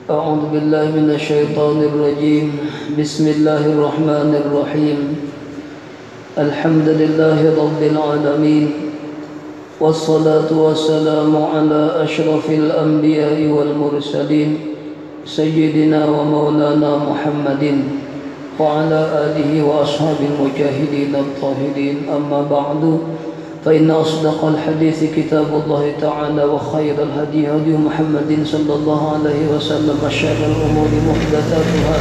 أعوذ بالله من الشيطان الرجيم. بسم الله الرحمن الرحيم. الحمد لله رب العالمين، والصلاة والسلام على أشرف الأنبياء والمرسلين سيدنا ومولانا محمد وعلى آله وأصحابه المجاهدين الطاهرين. أما بعد، فإن أصدق الحديث كتاب الله تعالى، وخير الهدي هدي محمد صلى الله عليه وسلم، وشر الأمور محدثاتها،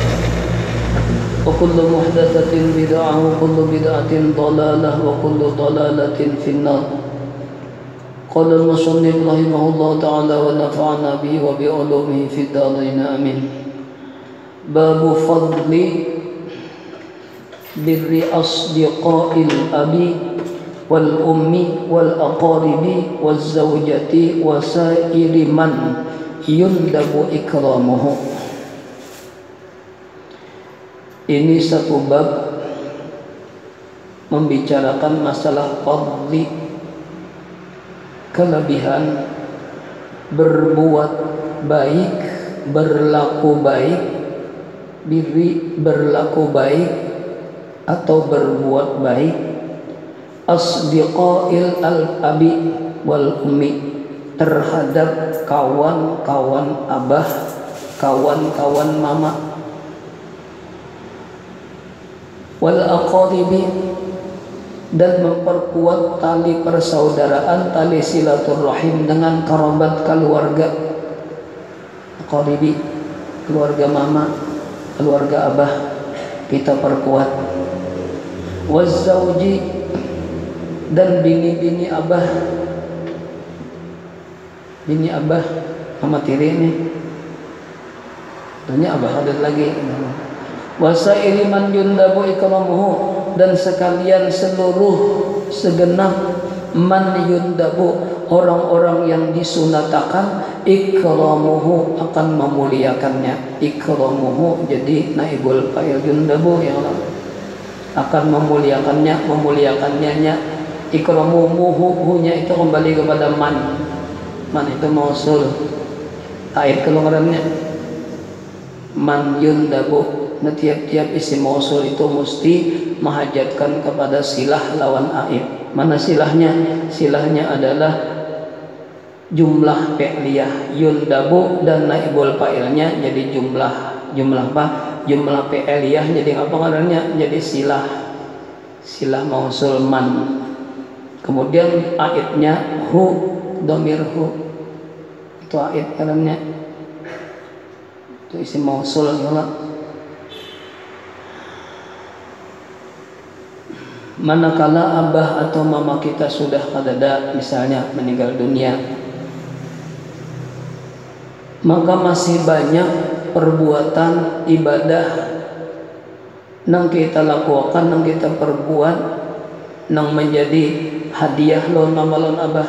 وكل محدثة بدعة، وكل بدعة ضلالة، وكل ضلالة في النار. قال المصنف رحمه الله تعالى ونفعنا به وبعلومه في الدارين آمين. باب فضل بر أصدقاء الأب والأم والأقارب والزوجة وسائر من يندب إكرامه. Ini satu bab membicarakan masalah fadli, kelebihan berbuat baik, berlaku baik, berlaku baik atau berbuat baik, asdiqail al-abi wal ummi, terhadap kawan-kawan abah, kawan-kawan mama, wal aqaribi, dan memperkuat tali persaudaraan, tali silaturahim dengan kerabat keluarga. Aqaribi, keluarga mama, keluarga abah, kita perkuat. Wazzauji, dan bini-bini abah, bini abah mama tiri ini, tanya abah ada lagi. Wasairi man yundabu ikramuhu, dan sekalian seluruh segenap man yundabu, orang-orang yang disunatakan, ikramuhu, akan memuliakannya. Ikramuhu jadi naibul fa'il, yundabu yang akan memuliakannya, memuliakannya. Ikramuhu, hu-nya itu kembali kepada man. Man itu mausul, air keluarannya man yundabu. Nah, tiap-tiap isim mausul itu mesti menghajatkan kepada silah lawan aib. Mana silahnya? Silahnya adalah jumlah fi'liyah, yundabu, dan naibul fa'ilnya jadi jumlah apa? Jumlah fi'liyah, jadi apa ngarannya? Jadi silah mausul man. Kemudian aibnya hu, dhamir hu, itu aib ngarannya, itu isim mausul ya. Manakala abah atau mama kita sudah kadada, misalnya meninggal dunia, maka masih banyak perbuatan ibadah nang kita lakukan, nang kita perbuat, nang menjadi hadiah lawan mama lawan abah.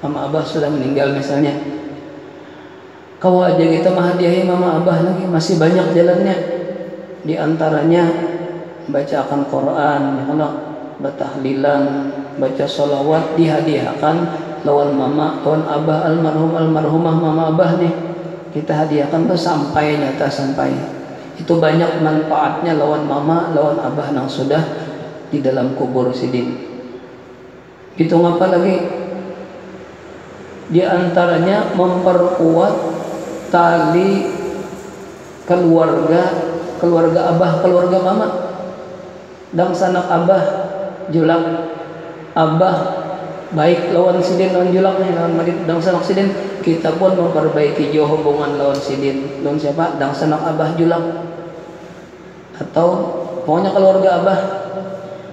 Mama abah sudah meninggal misalnya, kau aja kita menghadiahi mama abah lagi, masih banyak jalannya. Di antaranya bacaan Quran, bertahlilan, baca sholawat, dihadiahkan lawan mama, lawan abah, almarhum almarhumah mama abah nih, kita hadiahkan tuh sampai nyata, sampai itu banyak manfaatnya lawan mama, lawan abah yang sudah di dalam kubur sidin. Itu ngapa lagi? Di antaranya memperkuat tali keluarga abah, keluarga mama. Dan sanak abah julak, abah baik lawan sidin, lawan julak nih, lawan madid dan sanak sidin, kita pun memperbaiki jauh hubungan lawan sidin, lawan siapa? Dan sanak abah julak, atau pokoknya keluarga abah.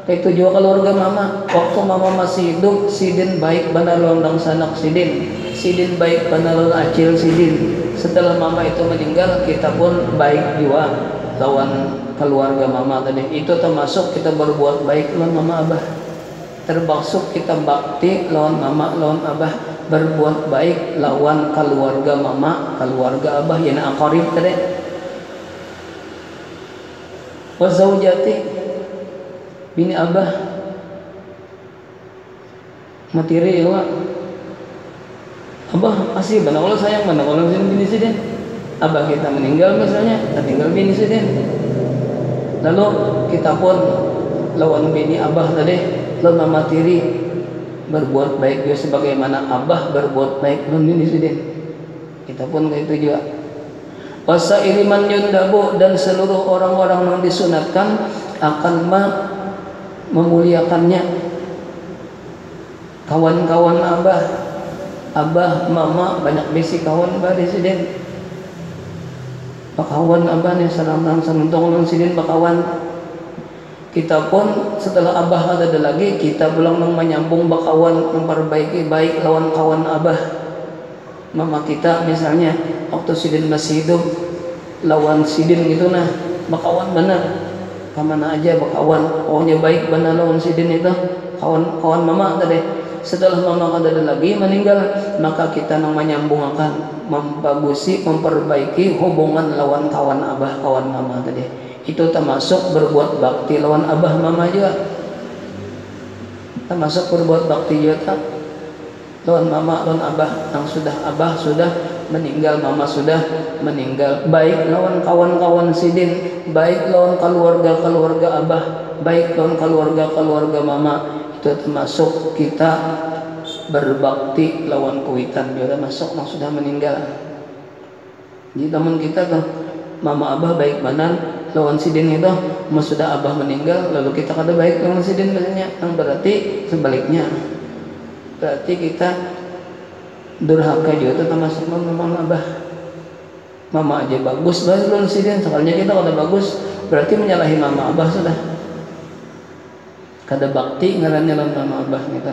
Kayak itu juga keluarga mama, waktu mama masih hidup, sidin baik benar lawan dan sanak sidin, sidin baik benar lawan acil sidin. Setelah mama itu meninggal, kita pun baik juga lawan keluarga mama tadi. Itu termasuk kita berbuat baik lawan mama abah, termasuk kita bakti lawan mama lawan abah, berbuat baik lawan keluarga mama, keluarga abah, yang aqarib tadi. Wa zaujati, bini abah materi ya, Abah asih benar Allah sayang benar Allah sini bini sini. abah kita meninggal misalnya, tinggal bini sidin. Lalu kita pun lawan bini abah tadi, lawan mama tiri berbuat baik juga sebagaimana abah berbuat baik lawan bini sidin. Kita pun kayak itu juga. Wasairi man yundabu, dan seluruh orang-orang yang disunatkan akan memuliakannya. Kawan-kawan abah, mama, banyak bisi kawan abah di sidin. Bakawan abah nih salam tolong sidin bakawan. Kita pun setelah abah ada lagi, kita pulang menyambung bakawan, memperbaiki baik lawan kawan abah. Mama kita misalnya waktu sidin masih hidup, lawan sidin gitu nah, bakawan benar. Kemana aja bakawan, pokoknya baik benar lawan sidin itu. Kawan mama tadi. Setelah mama ada lagi meninggal, maka kita menyambung akan membagusi, memperbaiki hubungan lawan kawan abah, kawan mama tadi. Itu termasuk berbuat bakti lawan abah mama juga. Termasuk berbuat bakti juga lawan mama, lawan abah yang abah sudah meninggal, mama sudah meninggal. Baik lawan kawan-kawan sidin, baik lawan keluarga abah, baik lawan keluarga mama. Itu termasuk kita berbakti lawan kuitan juga termasuk yang sudah meninggal. Jadi teman kita kan mama abah baik mana lawan sidin itu, sudah abah meninggal lalu kita kada baik lawan sidin misalnya, yang berarti sebaliknya. Berarti kita durhaka juga itu termasuk mama abah. Mama aja bagus lawan sidin, soalnya kita kada bagus, berarti menyalahi mama abah sudah. Kada bakti ngarannya lawan mama abah kita.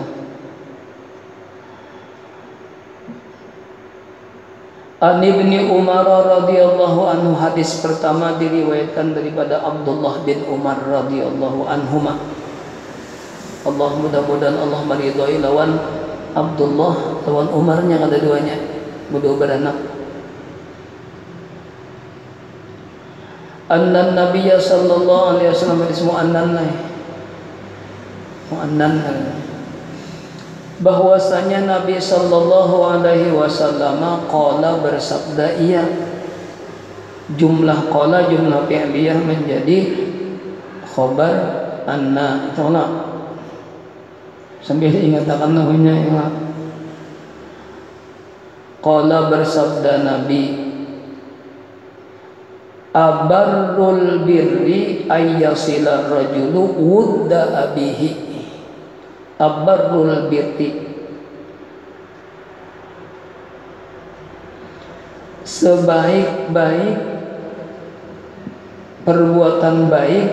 An Ibni Umar radhiyallahu anhu, hadis pertama diriwayatkan daripada Abdullah bin Umar radhiyallahu anhuma. Allah mudah-mudahan Allah meridhai lawan Abdullah lawan Umarnya, kada duanya berdua beranak. Anna Nabiyya sallallahu alaihi wasallam, ismu annan bahwasanya Nabi sallallahu alaihi wasallam qala, bersabda ia. Jumlah qala jumlah fi'liyah menjadi khabar anna. Tolak sambil ingatkan namanya ya. Qala, bersabda Nabi, abarrul birri ayyasila rajulu wudda abihi. Abarrul birri, sebaik-baik perbuatan baik,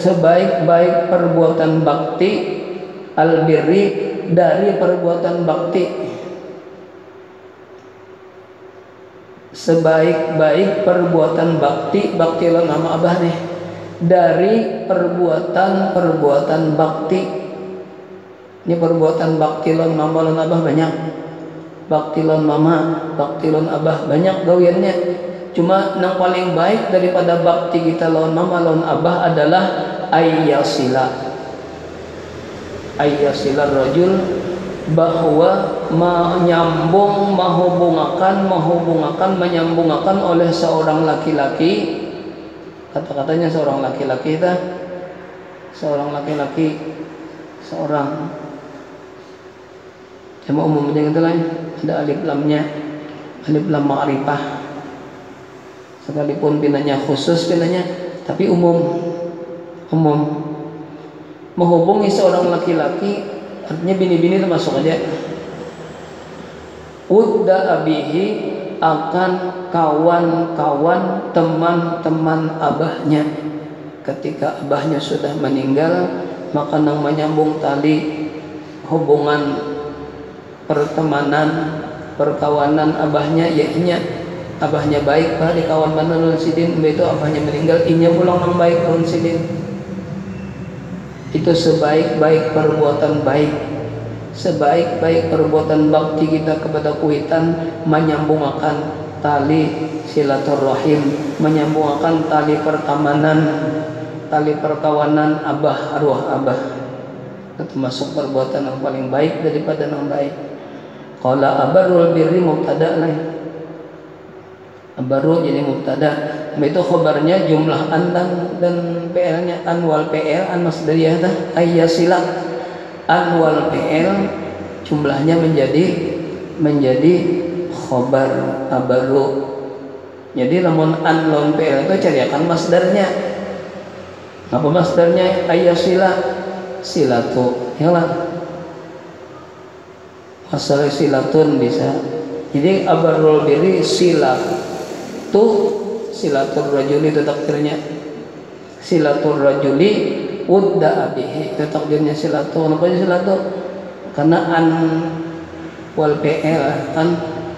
sebaik-baik perbuatan bakti, al-birri, dari perbuatan bakti, sebaik-baik perbuatan bakti, bakti lo nama abah nih, dari perbuatan bakti. Ini perbuatan bakti lon mama lon abah banyak, bakti lon mama, bakti lon abah banyak gawiannya. Cuma yang paling baik daripada bakti kita lon mama lon abah adalah ayyasila rajul, bahwa menyambungkan oleh seorang laki-laki. Kata-katanya seorang laki-laki seorang cuma umumnya gitu lah, ada alif lamnya, alif lam ma'rifah, sekalipun pinanya khusus pinanya, tapi umum menghubungi seorang laki-laki, artinya bini-bini termasuk aja. Udda abihi, akan kawan-kawan, teman-teman abahnya. Ketika abahnya sudah meninggal, maka nang menyambung tali hubungan pertemanan, perkawanan abahnya, yaknya abahnya baik pak di kawan mana lawan sidin, itu abahnya meninggal, inya pulang nang baik lawan sidin. Itu sebaik-baik perbuatan baik, sebaik-baik perbuatan bakti kita kepada kuitan, menyambungkan tali silaturahim, menyambungkan tali pertemanan, tali perkawanan abah, arwah abah. Itu termasuk perbuatan yang paling baik daripada yang baik. Qala abarrul birri mubtada' lain. Abaru jadi mubtada. Itu khabarnya jumlah an dan PL-nya an wal PL an masdariyah tah ayyasila. An wal PL jumlahnya menjadi khabar abaru. Jadi lamun an lawan PL itu cariakan masdarnya. Apa masdarnya? Ayyasila, silatu. Yalah. Asal silatun bisa. Jadi abarul birri silatu, silatur rajuli itu takdirnya. Silatur rajuli udda abihi itu takdirnya silatu. Kenapa silatu? Karena an wal PL kan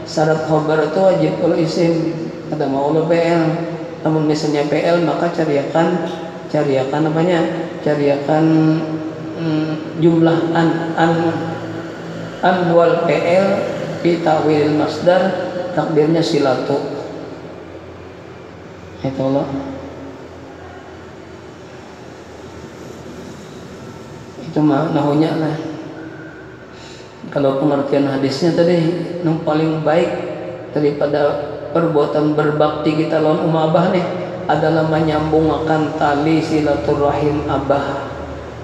syarat khabar itu wajib kalau isim ada mau PL. Namun misalnya PL maka cariakan apanya? Cariakan jumlah an wal PL fi ta'wil masdar takdirnya silatu. Itu Allah. Itu mah nahunya lah. Kalau pengertian hadisnya tadi yang paling baik daripada perbuatan berbakti kita lawan abah nih adalah menyambungkan tali silaturahim abah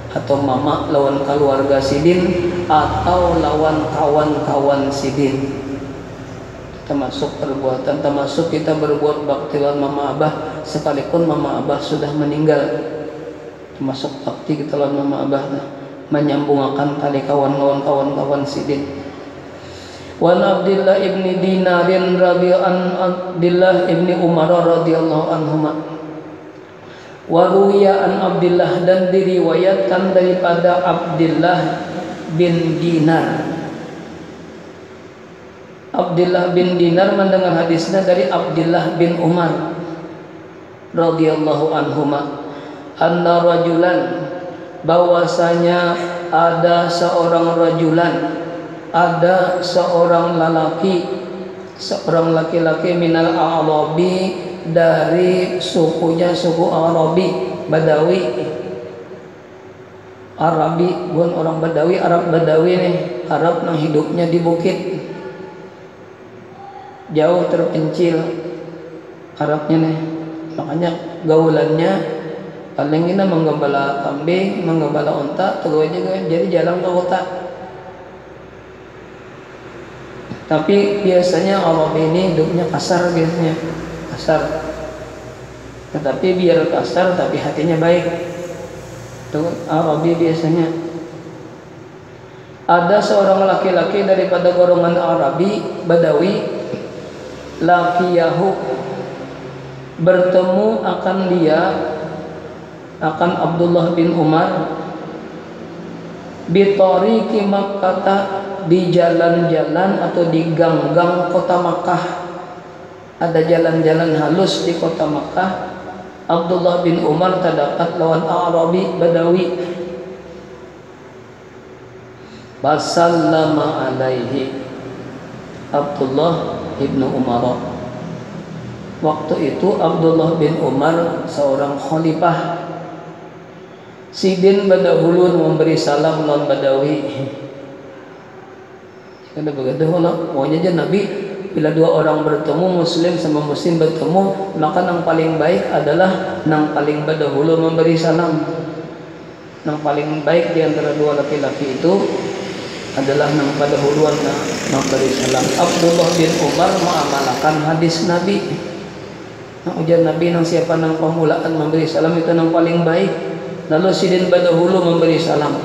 atau mama lawan keluarga sidin atau lawan kawan-kawan sidin. Termasuk perbuatan, termasuk kita berbuat bakti lawan mama abah sekalipun mama abah sudah meninggal. Termasuk bakti kita lawan mama abah menyambungkan tali kawan-kawan sidin. Wa Abdullah ibni Dinarin radhiyallahu Abdullah ibni Umar radhiyallahu anhuma. Wa ruwiya an Abdullah dan diriwayatkan daripada Abdullah bin Dinar. Abdullah bin Dinar mendengar hadisnya dari Abdullah bin Umar radhiyallahu anhuma. Anna rajulan bahwasanya ada seorang rajulan, ada seorang laki-laki minal Arabi dari suku Arabi Badawi. Arabi bukan orang Badawi, Arab Badawi nih, Arab yang hidupnya di bukit jauh terpencil Arabnya nih, makanya gaulannya paling ini menggembala kambing, menggembala unta, terus juga jadi jalan ke kota. Tapi biasanya Arab ini hidupnya kasar biasanya, kasar. Tetapi biar kasar tapi hatinya baik. Itu Arabi biasanya. Ada seorang laki-laki daripada golongan Arabi Badawi, laqiyahu bertemu akan dia akan Abdullah bin Umar bitariqi Makkah di jalan-jalan atau di gang-gang kota Makkah. Ada jalan-jalan halus di kota Makkah. Abdullah bin Umar terdapat lawan Arabi Badawi. Basallama alaihi Abdullah bin Umar. Waktu itu Abdullah bin Umar seorang khalifah. Sidin badahulun memberi salam lawan Badawi. Kada begitu lah. Pokoknya aja Nabi bila dua orang bertemu, muslim sama muslim bertemu, maka yang paling baik adalah yang paling badahulu memberi salam. Yang paling baik di antara dua laki-laki itu adalah yang badahuluan memberi salam. Abdullah bin Umar mengamalkan hadis Nabi. Ujar Nabi nang siapa nang pemulaan memberi salam itu yang paling baik. Lalu sidin badahulu memberi salam.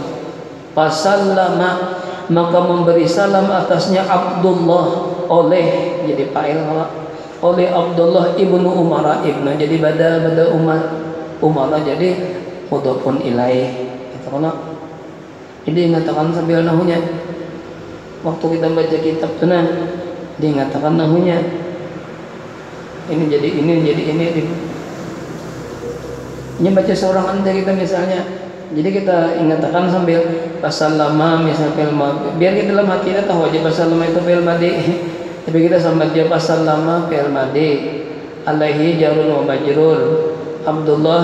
Pasallama maka memberi salam atasnya Abdullah oleh jadi fa'il oleh Abdullah ibnu Umar ibnu jadi badal Umar jadi mudhafun ilaih. Itu kan. Jadi mengatakan sambil nahunya. Waktu kita baca kitab tuh diingatakan nahunya. Ini jadi ini. Ini baca seorang anda kita misalnya, jadi kita ingatakan sambil pasallama misalnya fil madi, biar kita dalam hati kita tahu aja pasallama itu fil madi, tapi kita sambil dia pasallama fil madi, alaihi jarun wa majrur, Abdullah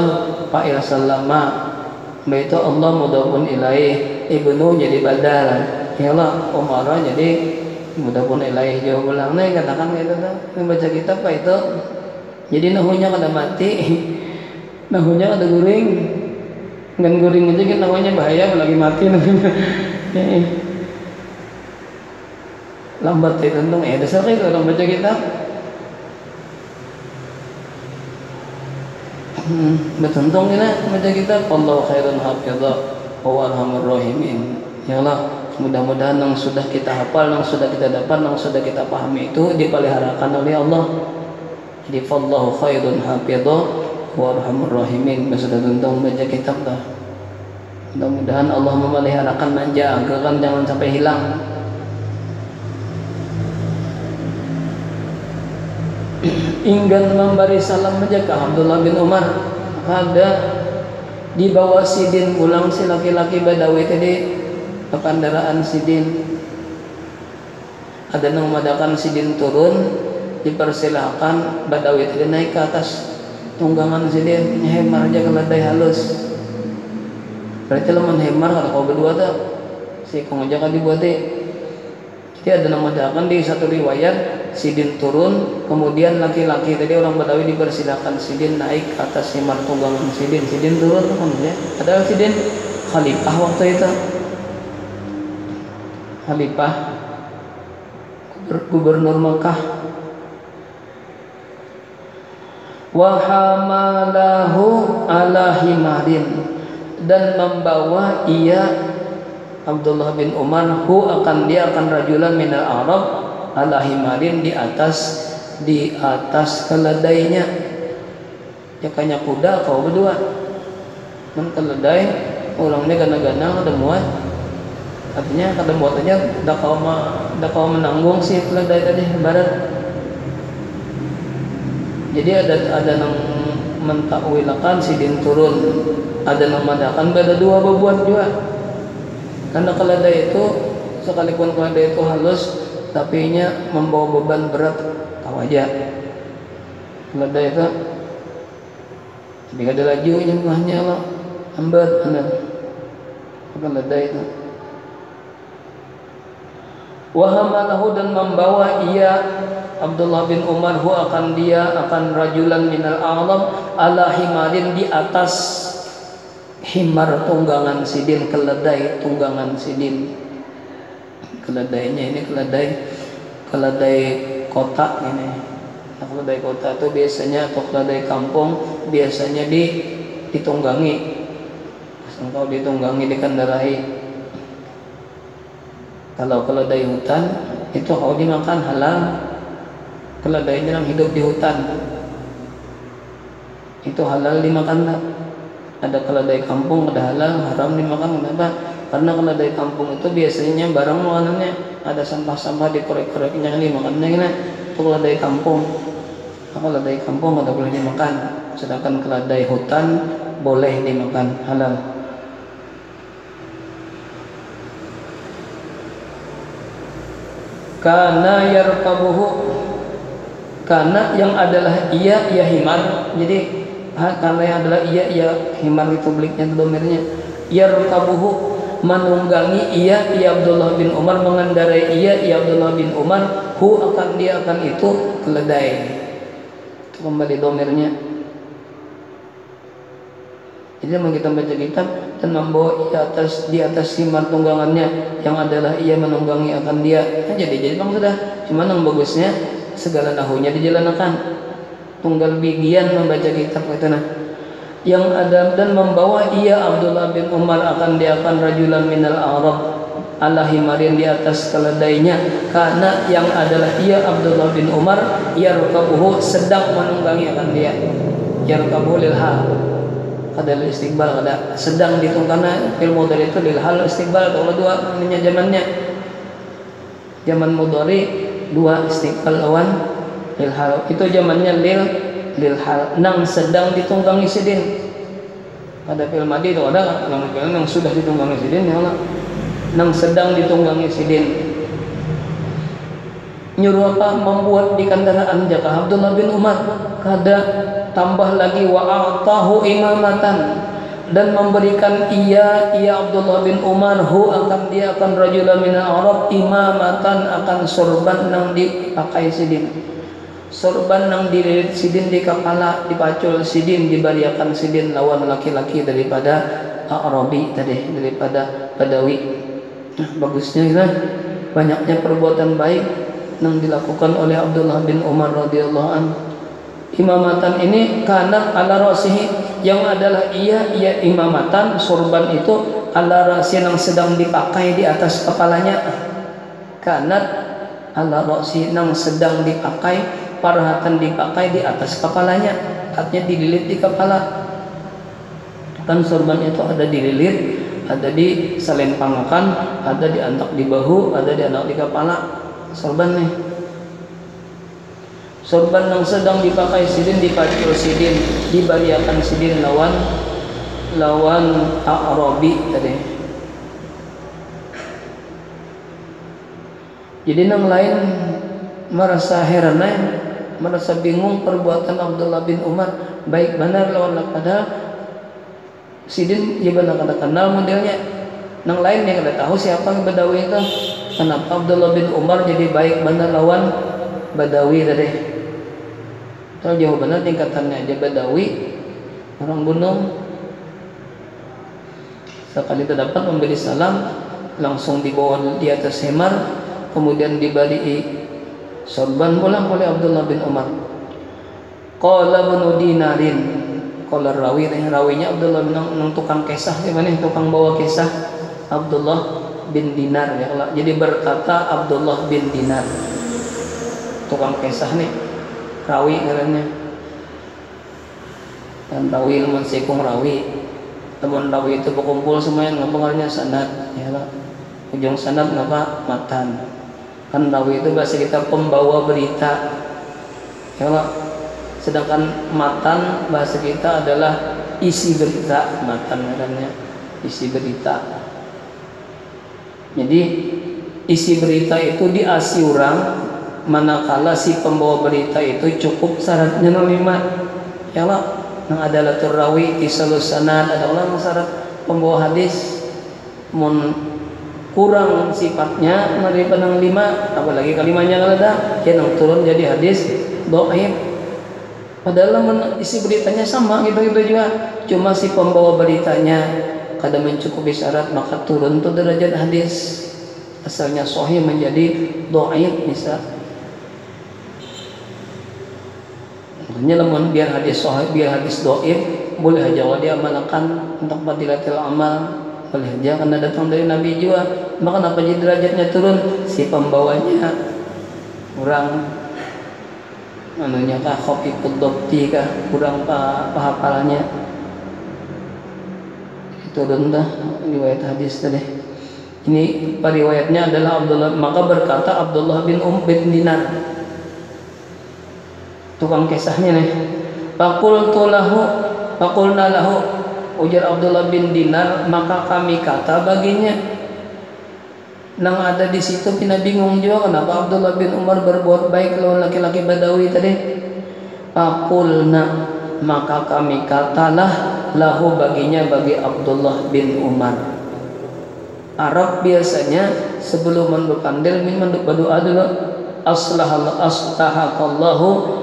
fa'il sallama, itu Allah mudhafun ilaih, ibnu jadi badal, yalah Umar jadi mudah pun ilaih jauh ulang nih katakan gitu tuh membaca kitab kayak itu jadi nahunya kada mati nahunya kada guring ngan guring aja kan nahunya bahaya lagi mati nahunya lambat itu untung dasar kayak orang baca kitab bertentung kita baca kitab Allah khairun hafidha wa arhamur rahimin ya Allah mudah-mudahan yang sudah kita hafal, yang sudah kita dapat, yang sudah kita pahami itu dipeliharakan oleh Allah. Jadi fallahu khairun hafidha wa arhamur rahimin. Sudah tentu baca kitab dah. Mudah-mudahan Allah memeliharakan menjagakan jangan sampai hilang. Inggan memberi salam aja ke Abdullah bin Umar. Ada di bawah sidin ulang si laki-laki Badawi tadi kendaraan sidin ada yang memadakan sidin turun dipersilahkan Badawi tadi naik ke atas tunggangan sidin hemar aja keladai halus berarti lemon hemar kalau kau berdua tuh si kong aja kan dibuati jadi ada yang memadakan di satu riwayat sidin turun kemudian laki-laki tadi orang Badawi dipersilahkan sidin naik ke atas hemar tunggangan sidin turun ya ada sidin khalifah waktu itu Khalifah gubernur Mekah wa hamalahu ala himarin dan membawa ia Abdullah bin Umar akan rajulan minal Arab ala himarin di atas keledainya ya kanya kuda kau berdua men keledai orangnya gana-gana ada muat artinya kada buatannya dah kau menanggung si keledai tadi barat jadi ada yang mentakwilakan sidin turun ada yang mengadakan beda dua bebuat juga karena keledai itu sekalipun keledai itu halus tapi nya membawa beban berat tahu aja keledai itu tapi kada laju nyembahnya lah hambat keledai itu wahamalahu dan membawa ia Abdullah bin Umar akan rajulan minal a'lam ala himarin di atas himar tunggangan sidin keledai tunggangan sidin keledainya ini keledai kota ini keledai kota itu biasanya atau keledai kampung biasanya ditunggangi kalau ditunggangi dikendarai kalau keledai hutan itu kalau dimakan halal keledai yang hidup di hutan itu halal dimakan tak? Ada keledai kampung ada halal haram dimakan kenapa? Karena keledai kampung itu biasanya barang makanannya ada sampah-sampah dikorek-koreknya dimakannya gini itu keledai kampung keledai kampung tidak boleh dimakan sedangkan keledai hutan boleh dimakan halal karena yarkabuhu karena yang adalah ia himar jadi karena yang adalah ia himar itu publiknya domirnya yarkabuhu menunggangi ia Abdullah bin Umar mengendarai ia Abdullah bin Umar akan itu keledai itu kembali domirnya jadi memang kita baca kitab dan membawa di atas himar tunggangannya yang adalah ia menunggangi akan dia jadi bang sudah cuma yang bagusnya segala nahunya dijalankan tunggal bigian membaca kitab itu nah yang ada dan membawa ia Abdullah bin Umar akan rajulan minal Arab ala himarin di atas keledainya karena yang adalah ia Abdullah bin Umar yarkabuhu sedang menunggangi akan dia yarkabuhu lil hal kada istiqbal kada sedang ditunggangi fil mudhari itu lil hal istiqbal kalau dua namanya zaman mudhari dua istiqbal lawan lil hal itu zamannya lil hal nang sedang ditunggangi sidin ada fil madi itu ada yang sudah ditunggangi sidin ya Allah nang sedang ditunggangi sidin nyuruh apa membuat di kendaraan jaka Abdullah bin Umar kada tambah lagi wa a'tahu imamatan dan memberikan ia Abdullah bin Umar akan dia akan rajulan min Arab imamatan akan sorban nang dipakai sidin, sorban nang dililit sidin di kepala, dipacul sidin, dibariakan sidin lawan laki-laki daripada Arabi tadi, daripada Badawi. Nah, bagusnya kan banyaknya perbuatan baik yang dilakukan oleh Abdullah bin Umar radhiyallahu anhu. Imamatan ini karena ala rasihi, yang adalah ia imamatan, sorban itu ala rasi yang sedang dipakai di atas kepalanya, karena ala rasi yang sedang dipakai, parahatan dipakai di atas kepalanya, artinya dililit di kepala. Kan sorban itu ada dililit, ada di selempangkan, ada diantak di bahu, ada diantak di kepala. Sorban nih, sorban yang sedang dipakai sidin, dipacul sidin, dibariakan sidin lawan Arabi tadi. Jadi yang lain merasa heran, merasa bingung perbuatan Abdullah bin Umar baik benar lawan pada sidin, dia benar kada kenal modelnya. Yang lain yang kada tahu siapa Badawi itu. Kenapa Abdullah bin Umar jadi baik benar lawan Badawi tadi? Tahu jauh benar tingkatannya aja Badawi, orang gunung. Sekali terdapat memberi salam, langsung dibawa di atas hemar, kemudian diberi sorban pulang oleh Abdullah bin Umar. Qala ibnu Dinarin, qala rawinya Abdullah bin tukang kisah, gimana tukang bawa kisah Abdullah bin Dinar ya Allah. Jadi berkata Abdullah bin Dinar, tukang kisah nih, rawi katanya. Dan rawi ilmu sikung rawi, teman rawi itu berkumpul semuanya, ngapengarnya sanad ya Allah. Ujung sanad ngapa matan. Kan rawi itu bahasa kita pembawa berita ya Allah. Sedangkan matan bahasa kita adalah isi berita, matan katanya isi berita. Jadi isi berita itu diasi orang, manakala si pembawa berita itu cukup syaratnya 5 ya Allah. Yang adalah turawi tisalus sanad, ada orang syarat pembawa hadis mun kurang sifatnya daripada 5, apalagi kalimanya kalau ada yang turun jadi hadis dhaif. Padahal isi beritanya sama gitu-gitu juga, cuma si pembawa beritanya kada mencukupi syarat, maka turun tuh derajat hadis, asalnya sahih menjadi dhaif bisa. Makanya lamun biar hadis sahih, biar hadis dhaif boleh aja diamalkan untuk fadilatul amal, boleh aja karena datang dari Nabi juga. Maka kenapa jadi derajatnya turun? Si pembawanya kurang anunya kah, khafifud dhabti kah, kurang pahafalannya, turun dah riwayat hadis tadi. Ini riwayatnya adalah Abdullah, maka berkata Abdullah bin Dinar, tukang kisahnya nih. Faqulna lahu, ujar Abdullah bin Dinar, maka kami kata baginya. Nang ada di situ pina bingung juga kenapa Abdullah bin Umar berbuat baik lawan laki-laki Badawi tadi. Faqulna, maka kami katalah lahu baginya, bagi Abdullah bin Umar. Arab biasanya sebelum berpandil menduk berdoa dulu, aslahakallahu,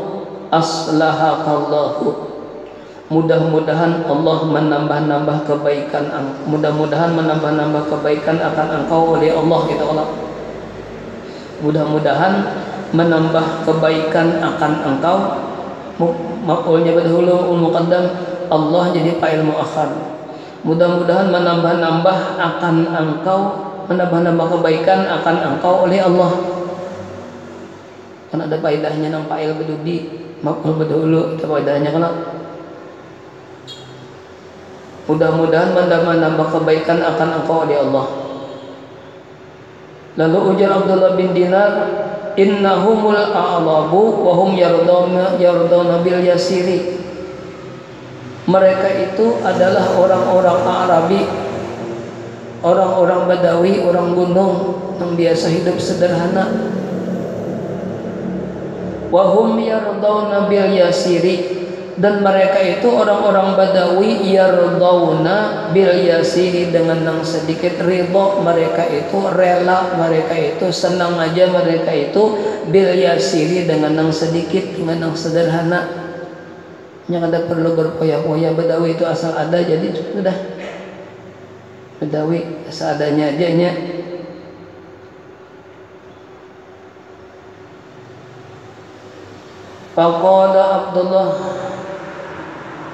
mudah-mudahan Allah menambah-nambah kebaikan, mudah-mudahan menambah-nambah kebaikan akan engkau oleh Allah gitu Allah. Mudah-mudahan menambah kebaikan akan engkau, maf'ulnya berdahulu muqaddam, Allah jadi fa'il muakhar. Mudah-mudahan menambah-nambah akan engkau, menambah-nambah kebaikan akan engkau oleh Allah. Kan ada faedahnya nang fa'il berdudi, maf'ul berdahulu, itu faedahnya kan. Mudah-mudahan menambah kebaikan akan engkau oleh Allah. Lalu ujar Abdullah bin Dinar, innahumul a'labu wa hum yardawna bil yasiri. Mereka itu adalah orang-orang Arabi, orang-orang Badawi, orang gunung yang biasa hidup sederhana. Wa hum yardawna bil yasiri, Dan mereka itu orang-orang Badawi yardawna bil yasiri, dengan yang sedikit, ridho mereka itu, rela mereka itu, senang aja mereka itu, bil yasiri dengan yang sedikit, dengan yang sederhana. Yang ada perlu berpoya-poya. Badawi itu asal ada, jadi sudah Badawi seadanya aja nya. Faqala Abdullah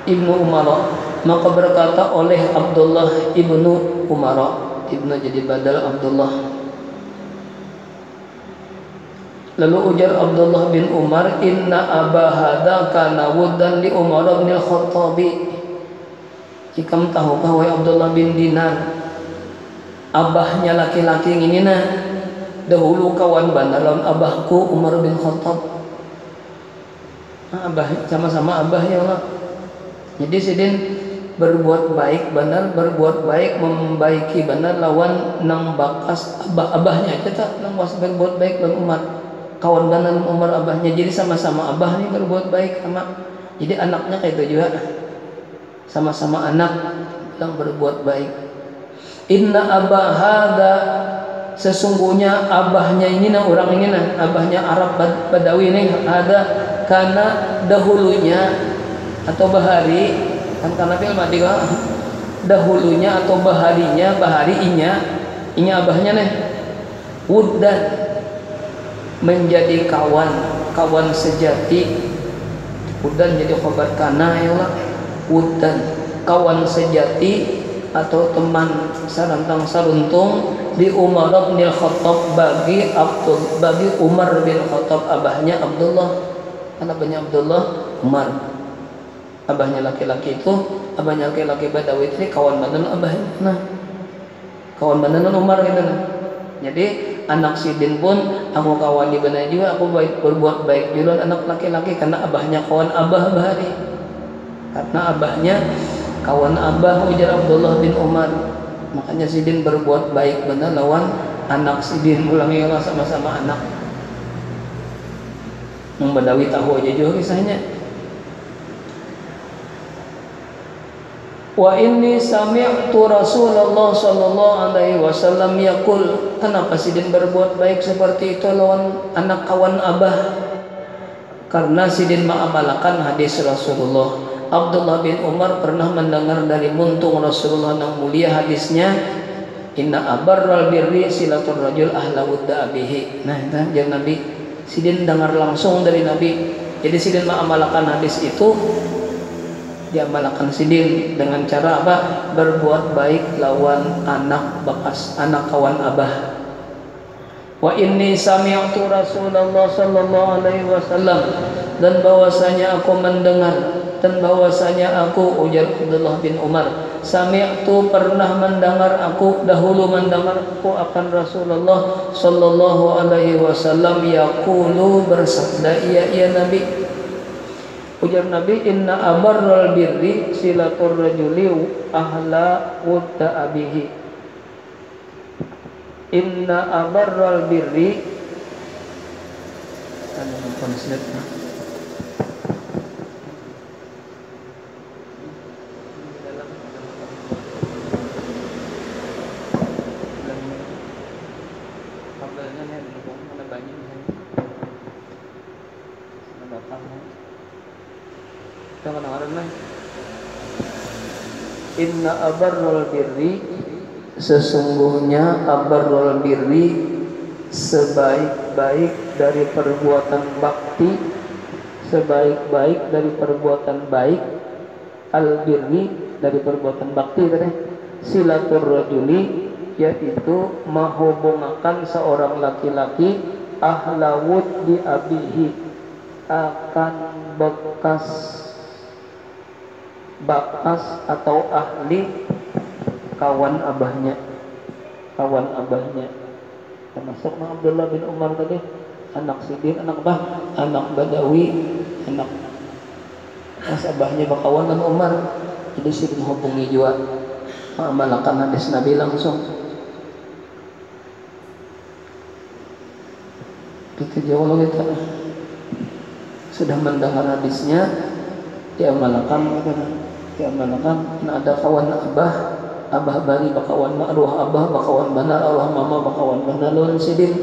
ibnu Umar, maka berkata oleh Abdullah ibnu Umar, ibnu jadi badal Abdullah. Lalu ujar Abdullah bin Umar, inna aba hada kana wuddan li Umar bin al-Khattabi. Ikam tahukah wahai Abdullah bin Dinar, abahnya laki-laki ini nah dahulu kawan bandar lawan abahku Umar bin Khattab. Abah sama-sama abah ya Allah. Jadi sidin berbuat baik benar, berbuat baik membaiki benar lawan nang bakas abahnya aja tak nang was berbuat baik lawan Umar kawan benar Umar abahnya. Jadi sama-sama abah nih berbuat baik sama. Jadi anaknya kayak itu juga sama-sama anak yang berbuat baik. Inna abah hada, sesungguhnya abahnya ini nah orang ini nah abahnya Arab Badawi ini ada karena dahulunya atau bahari kan karena film matiga dahulunya atau baharinya ini abahnya nih wuddan, menjadi kawan sejati. Wuddan jadi khabar kana ya Allah. Wuddan kawan sejati atau teman sarantang saruntung di Umar bin Khattab bagi Umar bin Khattab, abahnya Abdullah. Abahnya Abdullah Umar, abahnya laki-laki itu, abahnya laki-laki Badawi itu kawan badan abahnya, nah kawan badan Umar gitu nah. Jadi anak sidin pun aku kawan di benar juga, aku berbuat baik juga anak laki-laki karena abahnya kawan abah bahari, karena abahnya kawan abah, ujar Abdullah bin Umar. Makanya sidin berbuat baik benar lawan anak sidin, ulangi Allah sama-sama anak. Badawi tahu aja juga kisahnya. Wa inni sami'tu Rasulullah sallallahu alaihi wasallam yaqul, kenapa sidin berbuat baik seperti itu lawan anak kawan abah? Karena sidin mengamalkan hadis Rasulullah. Abdullah bin Umar pernah mendengar dari muntung Rasulullah yang mulia hadisnya, inna abarral birri silatul rajul ahla wudda abihi. Nah itu yang Nabi sidin dengar langsung dari Nabi. Jadi sidin mengamalkan hadis itu, diamalkan sidin dengan cara apa? Berbuat baik lawan anak bekas, anak kawan abah. Wa inni sami'tu Rasulullah sallallahu alaihi wasallam, dan bahwasanya aku mendengar, dan bahwasanya aku, ujar Abdullah bin Umar, sami'tu pernah mendengar aku, dahulu mendengar aku akan Rasulullah sallallahu alaihi wasallam yaqulu, bersabda, iya Nabi, ujar Nabi, inna abarral birri silatur rajuli ahla wudda abihi. Inna abarral birri, inna abarral birri, sesungguhnya abarral birri, sebaik-baik dari perbuatan bakti, sebaik-baik dari perbuatan baik, al birri dari perbuatan bakti tadi, silatur rajuli yaitu menghubungkan seorang laki-laki ahlawud di abihi, akan bekas atau ahli kawan abahnya, termasuk Abdullah bin Umar tadi, anak sidin, anak Badawi, anak abahnya bakawan dan Umar. Jadi sidin hubungi juga mengamalkan hadis Nabi langsung. Kita jauh kita sudah mendengar hadisnya, diamalkan ada kawan abah bari bakawan ma'ruh abah bakawan benar Allah mama bakawan benar lawan sidin,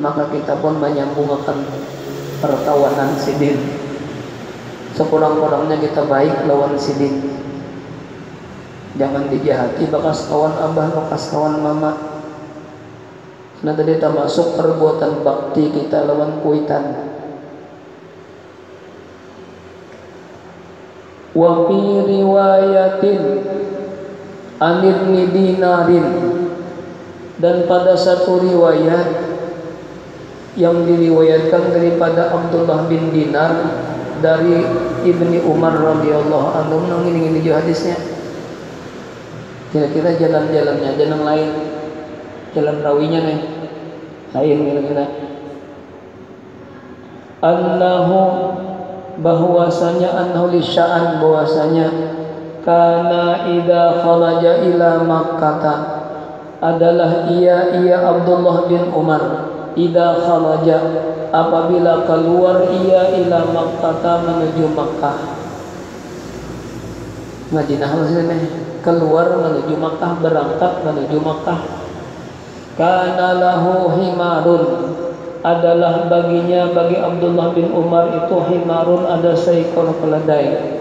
maka kita pun menyambungkan perkawanan sidin. Sekurang-kurangnya kita baik lawan sidin. Jangan dijahati bekas kawan abah, bekas kawan mama. Nah tadi termasuk perbuatan bakti kita lawan kuitan. Wa fi riwayatin an Ibni Dinarin, dan pada satu riwayat yang diriwayatkan daripada Abdullah bin Dinar dari Ibni Umar radhiyallahu anhu. Nang ini juga hadisnya. Kira-kira jalan-jalannya jalan lain, jalan rawinya nih lain kira-kira. Annahu, bahwasanya annahu lisya'an, bahwasanya kana idza kharaja ila Makkah, adalah ia Abdullah bin Umar, idza kharaja, apabila keluar ia ila Makkah, menuju Makkah. Madinah maksudnya keluar menuju Makkah, berangkat menuju Makkah. Kana lahu himarun, adalah baginya, bagi Abdullah bin Umar itu himarun, ada seekor keledai.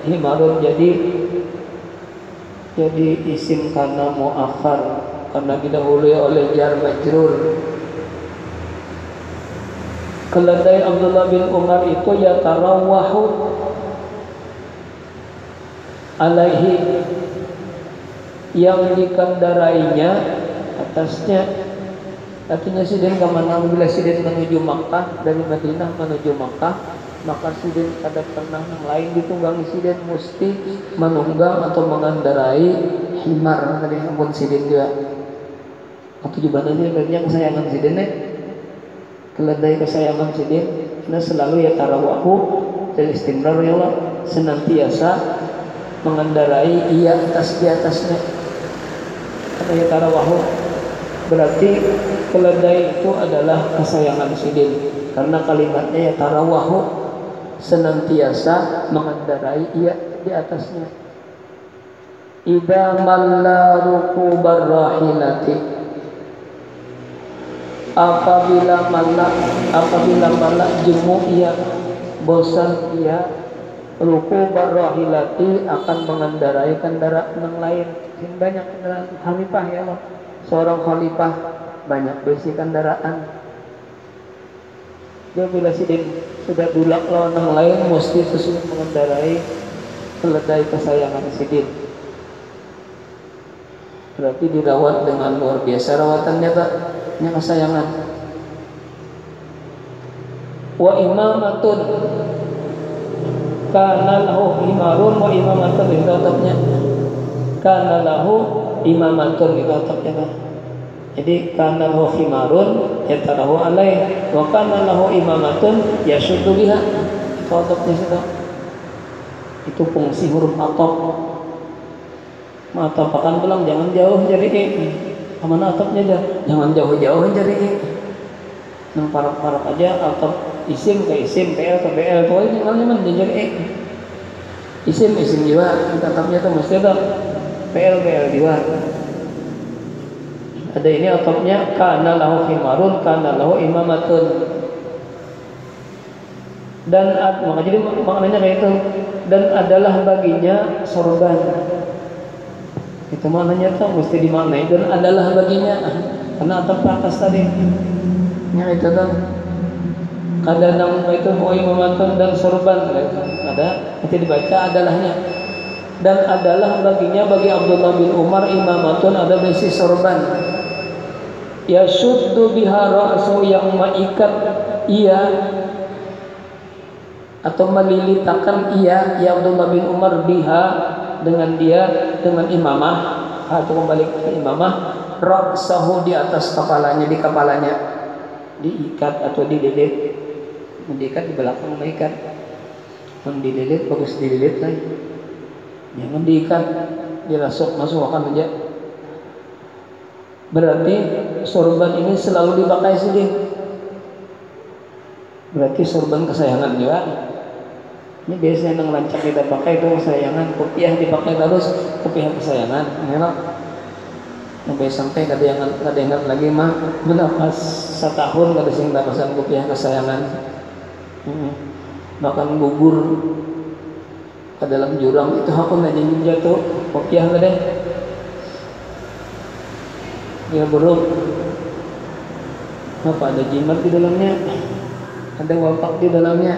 Himarun jadi isim kana muakhar, karena didahului oleh jar majrur. Keledai Abdullah bin Umar itu yatarawwahu alaihi, yang dikendarainya atasnya. Artinya sidin kemana? Bila sidin menuju Makkah, dari Madinah menuju Makkah, maka sidin ada pernah yang lain ditunggangi sidin mesti menunggang atau mengendarai himar. Tadi ampun sidin juga. Atau gimana sih banyak kesayangan sidin keledai kesayangan sidin, karena selalu ya tarawahu dan istimrar ya Allah, senantiasa mengendarai ia atas di atasnya. Kata ya tarawahu berarti keledai itu adalah kesayangan sidin, karena kalimatnya ya tarawahu, senantiasa mengendarai ia di atasnya. Idza malla rukubar rahilati, apabila malak jemu ia, bosan ia, rukubar rahilati, akan mengendarai kendaraan yang lain. Banyak kendaraan khalifah ya Allah, seorang khalifah banyak besi kendaraan. Dia bila sidin sudah dulak lawan yang lain, mesti sesuai mengendarai keledai kesayangan sidin. Berarti dirawat dengan luar biasa rawatannya tak? Yang kesayangan. Wa imamatun, kana lahu himarun wa imamatun, itu otaknya. Kana lahu imamatun, itu otaknya. Jadi kana lahu himarun yatarahu alaih, wa kana lahu imamatun yashuddu biha, itu otaknya situ. Itu fungsi huruf atop. Matapakan pulang jangan jauh jadi kemana atapnya aja, jangan jauh-jauh jadi nang parok-parok aja, atap isim ke isim, PL ke BL, pokoknya jangan jadi isim juga, atapnya tuh mesti ada PL juga. Ada ini atapnya kana lahu himarun, kana lahu imamatun, dan maka jadi maknanya kayak itu, dan adalah baginya sorban. Itu maknanya tuh mesti dimaknai, dan adalah baginya, karena atap atas tadi nya itu kan kadang itu imamatun dan sorban ada, nanti dibaca adalahnya. Dan adalah baginya, bagi Abdullah bin Umar, imamatun, ada besi sorban, yashuddu biha ra'su, yang mengikat ia atau melilitakan ia, ya Abdullah bin Umar, biha, dengan dia, dengan imamah, atau kembali ke imamah, ra'sahu, di atas kepalanya, di kepalanya diikat atau dililit. Mendikat di belakang mengikat, mendililit bagus dililit lah, jangan diikat, masukkan aja. Berarti sorban ini selalu dipakai sidin, berarti sorban kesayangan juga. Ini biasanya nang lancak kita pakai itu kesayangan, kopiah dipakai terus, kopiah kesayangan. Enak. Sampai kada ingat lagi mah berapa setahun kada sing dapasan kopiah kesayangan. Bahkan gugur ke dalam jurang itu aku aja jatuh kopiah kada. Dia buruk. Apa ada jimat di dalamnya? Ada wapak di dalamnya.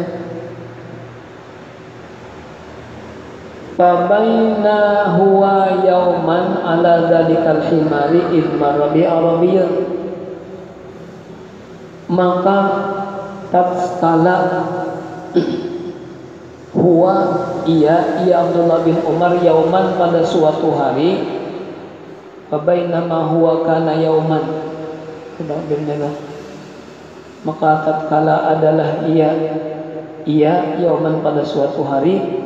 Fabaina huwa yauman ala dzalikal himari idmar bi arabiyyah. Maka tatkala huwa ia Abdullah bin Umar yauman pada suatu hari, fabaina ma huwa kana yauman, sudah benar. Maka tatkala adalah ia yauman pada suatu hari,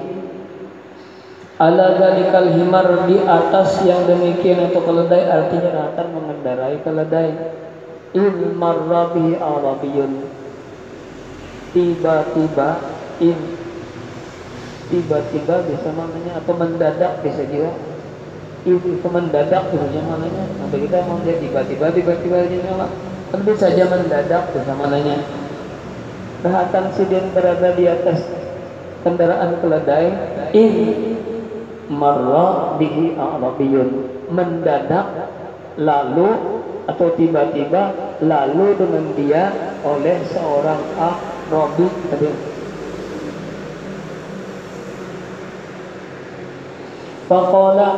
ala dzalikal himar di atas yang demikian atau keledai, artinya akan mengendarai keledai. In marra bihi arabiyyun, tiba-tiba bisa maknanya, atau mendadak bisa juga. Itu mendadak bisa maknanya. Nah, kita mau lihat tiba-tiba aja kan bisa saja mendadak bisa maknanya. Bahkan sidin berada di atas kendaraan keledai, in marra bihi arabiyyun, mendadak lalu atau tiba-tiba lalu dengan dia oleh seorang Arabi tadi. Faqala,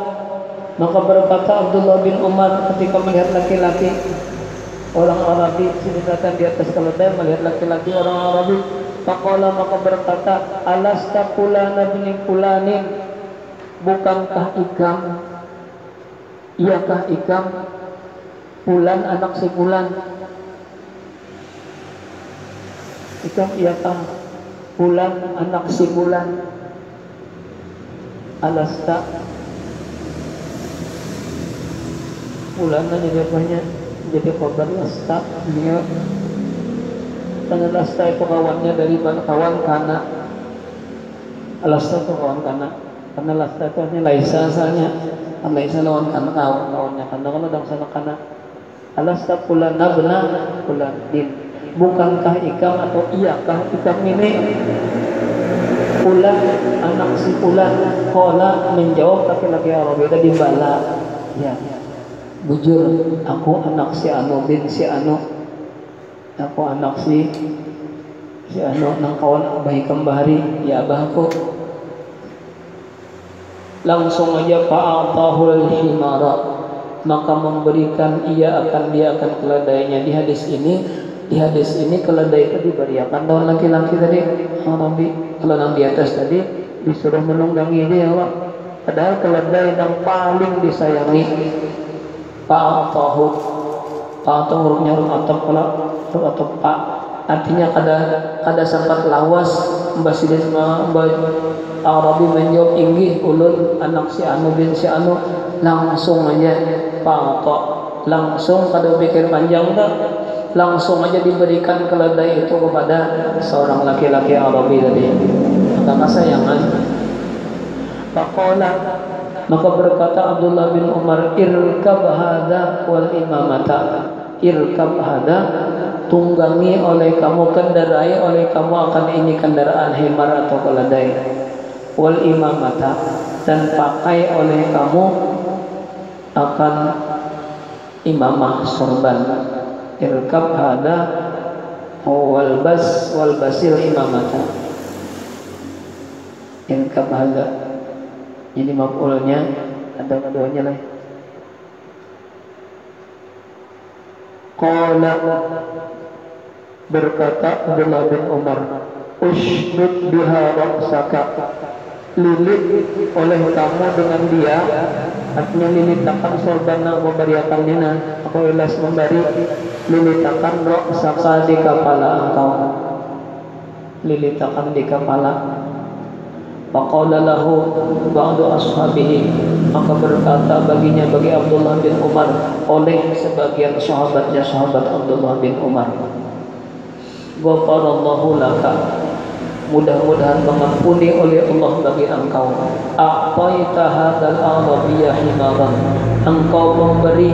maka berkata Abdullah bin Umar ketika melihat laki-laki orang Arabi sedang di atas keledai, melihat laki-laki orang Arabi. Faqala, maka berkata, alasta fulana bin fulanin, bukankah Ikam, iyakah Ikam Fulan anak si Fulan? Ikam iyakah Fulan anak si Fulan? Alasta Fulan jadi apanya? Jadi korban lasta. Dia karena lasta itu kawannya dari kawan kana. Alasta itu kawan kana. Karena lasta itu artinya laisa asalnya. Laisa lawan kana kawannya kana kalau dang sana kana. Alasta Fulan nabna Fulan din. Bukankah Ikam atau iyakah Ikam ini Fulan anak si Fulan? Qala, menjawab laki-laki Arabi tadi bala. Ya. Bujur, aku anak si Anu bin si Anu. Aku anak si Anu nang kawan Abah Ikam Bahari. Ya abahku. Langsung aja fa'atahul himara, maka memberikan dia akan keledainya. Di hadis ini keledai itu diberiakan tahun laki-laki tadi Arabi. Kalau yang di atas tadi disuruh menunggangi dia, Pak. Padahal keledai yang paling disayangi. Fa'atahu hurufnya huruf atau pak, artinya kada sempat lawas Mbak Arabi menjawab inggih ulun anak si Anu bin si Anu. Langsung aja fa'ata, langsung kada pikir panjang tak, langsung aja diberikan keledai itu kepada seorang laki-laki Arabi tadi. Maka sayangan. Faqala, maka berkata Abdullah bin Umar, irkab hadza wal imamata, irkab hadza, tunggangi oleh kamu, kendarai oleh kamu akan ini kendaraan himar atau keledai, wal imamata, dan pakai oleh kamu akan imamah sorban. Irkab hadza wal basil imamata. Irkab hadza, jadi maf'ulnya ada keduanya lah. Qala, berkata Abdullah bin Umar, ushdud biha ra'saka, lilit oleh kamu dengan dia, artinya lilitakan sorban na memberiakan nina, aku ilas memberi, lilitakan ra'saka di kepala engkau, lilitakan di kepala. Faqala lahu ba'du ashabihi, maka berkata bagi Abdullah bin Umar oleh sebagian sahabat Abdullah bin Umar, ghafarallahu laka, mudah-mudahan mengampuni oleh Allah bagi engkau. A'taita hadzal arabiyyah himaran, engkau memberi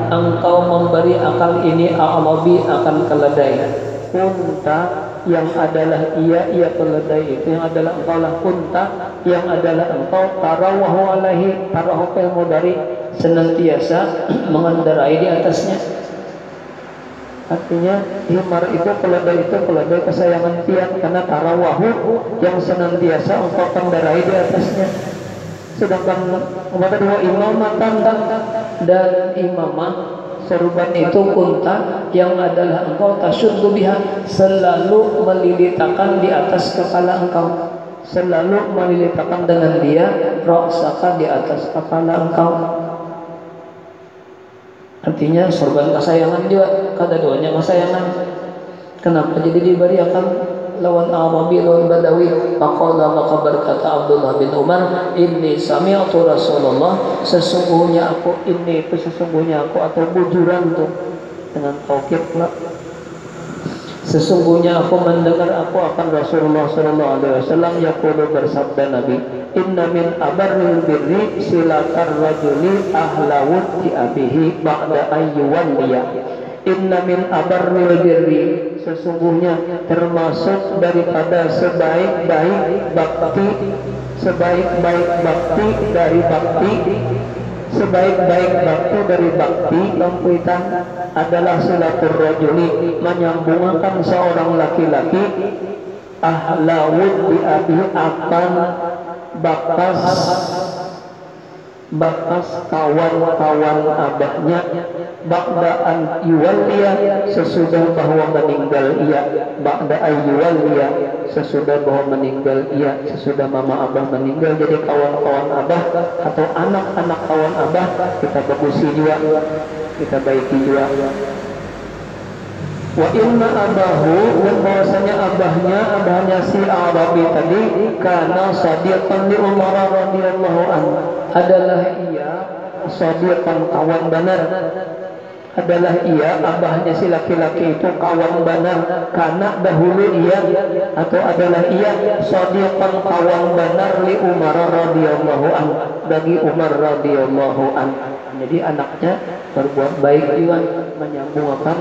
engkau memberi akal ini arabi akan keledai. Kunta yang adalah ia keledai itu yang adalah engkau lah, kunta yang adalah engkau, tarawahu alaihi, tarahu fil mudari, senantiasa mengendarai di atasnya. Artinya himar itu, keledai kesayangan tiang, karena tarawahu yang senantiasa engkau kendarai di atasnya. Sedangkan kata dua imamatan dan imamah seruban itu kunta yang adalah engkau tasyuddu biha, selalu melilitakan di atas kepala engkau, selalu melilitakan dengan dia ra'saka di atas kepala engkau. Artinya sorban kesayangan juga, kata duanya kesayangan. Kenapa jadi diberi akan lawan Arabi lawan Badawi? Maqala maka berkata Abdullah bin Umar, inni sami'tu Rasulullah, sesungguhnya aku, ini itu sesungguhnya aku, atau bujuran tuh dengan taukid lah. Sesungguhnya aku mendengar aku akan Rasulullah sallallahu alaihi wasallam yaqulu, bersabda Nabi, inna min abarril birri silatar rajuli ahlawut di abihi ba'da ayyuwalliya. Inna min abarril birri, sesungguhnya termasuk daripada sebaik-baik bakti, sebaik-baik bakti dari bakti, sebaik-baik bakti dari bakti lampuitan adalah silatur rajuli, menyambungkan seorang laki-laki ahlawud bi abi, akan bakas kawan-kawan abahnya, ba'daan yuwalliya, sesudah bahwa meninggal ia, ba'da yuwalliya, sesudah bahwa meninggal ia, sesudah mama abah meninggal. Jadi kawan-kawan abah atau anak-anak kawan abah kita bagusi juga, kita baiki juga. Wa inna abahu, dan bahwasanya abahnya si Arabi tadi, kana sadiqan li Umar radhiyallahu anhu, adalah ia sadiqan, kawan benar, adalah ia abahnya si laki-laki itu kawan benar, karena dahulu ia atau adalah ia sadiqan, kawan benar li Umar radhiyallahu anhu, bagi Umar radhiyallahu anhu. Jadi anaknya berbuat baik juga, menyambungkan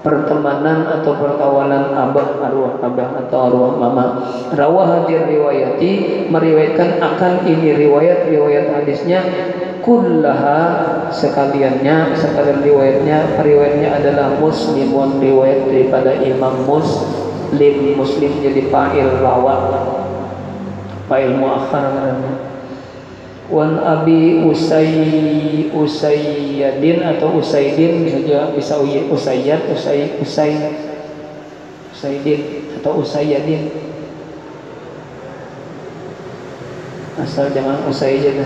pertemanan atau perkawanan arwah abah atau arwah mama. Rawah hadir riwayati, meriwayatkan akan ini riwayat hadisnya, kullaha, sekalian riwayatnya adalah Muslimun, riwayat daripada Imam Muslim jadi fa'il rawat, fa'il muakhar. Wan Abi Usayyadin atau Usaidin, bisa Usayyad, Usaidin atau Usayyadin, asal jangan Usayyad.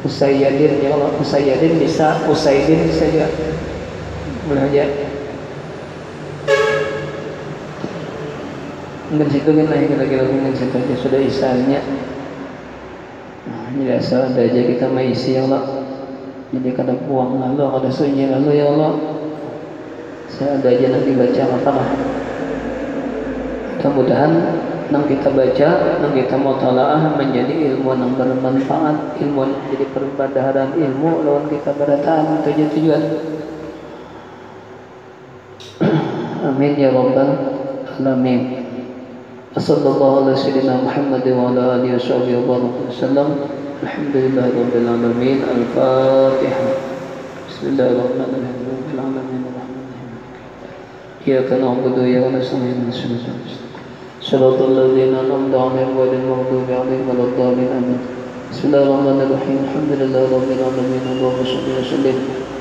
Usayyadin, ya Allah, Usayyadin bisa, Usaidin bisa juga, boleh aja. Dengan situ kan lah kira-kira dengan situ aja sudah isanya. Jadi asal ada aja kita mengisi, ya Allah. Jadi kada buang lalu, kada sunyi lalu, ya Allah. Saya ada aja nanti baca apa. Mudah-mudahan nang kita baca, nang kita mutalaah menjadi ilmu yang bermanfaat, ilmu yang jadi perbadaran ilmu lawan kita berataan tujuan. Amin ya rabbal alamin. Sallallahu alaihi wasallam Muhammad wa ala alihi wasallam. Alhamdulillahirabbil alamin. Al-Fatihah. Bismillahirrahmanirrahim. Rabbil alamin arrahmanirrahim. Iyyaka na'budu wa iyyaka nasta'in. Shiratal ladzina an'amta 'alaihim ghairil maghdubi 'alaihim waladdallin. Amin. Bismillahirrahmanirrahim. Alhamdulillahirabbil alamin. Allahumma shalli wa sallim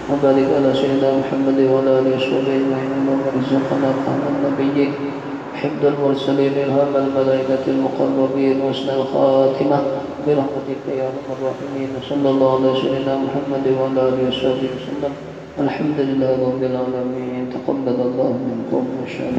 wa barik ala sayyidina Muhammad wa ala alihi wasallam. Allahumma rizqna ma'an nabiyyin حفظ المرسلين إلهام الملائكة المقربين وحسن الخاتمة برحمتك يا أرحم الراحمين. صلى الله على سيدنا محمد وعلى آله وصحبه وسلم. الحمد لله رب العالمين. تقبل الله منكم وشاء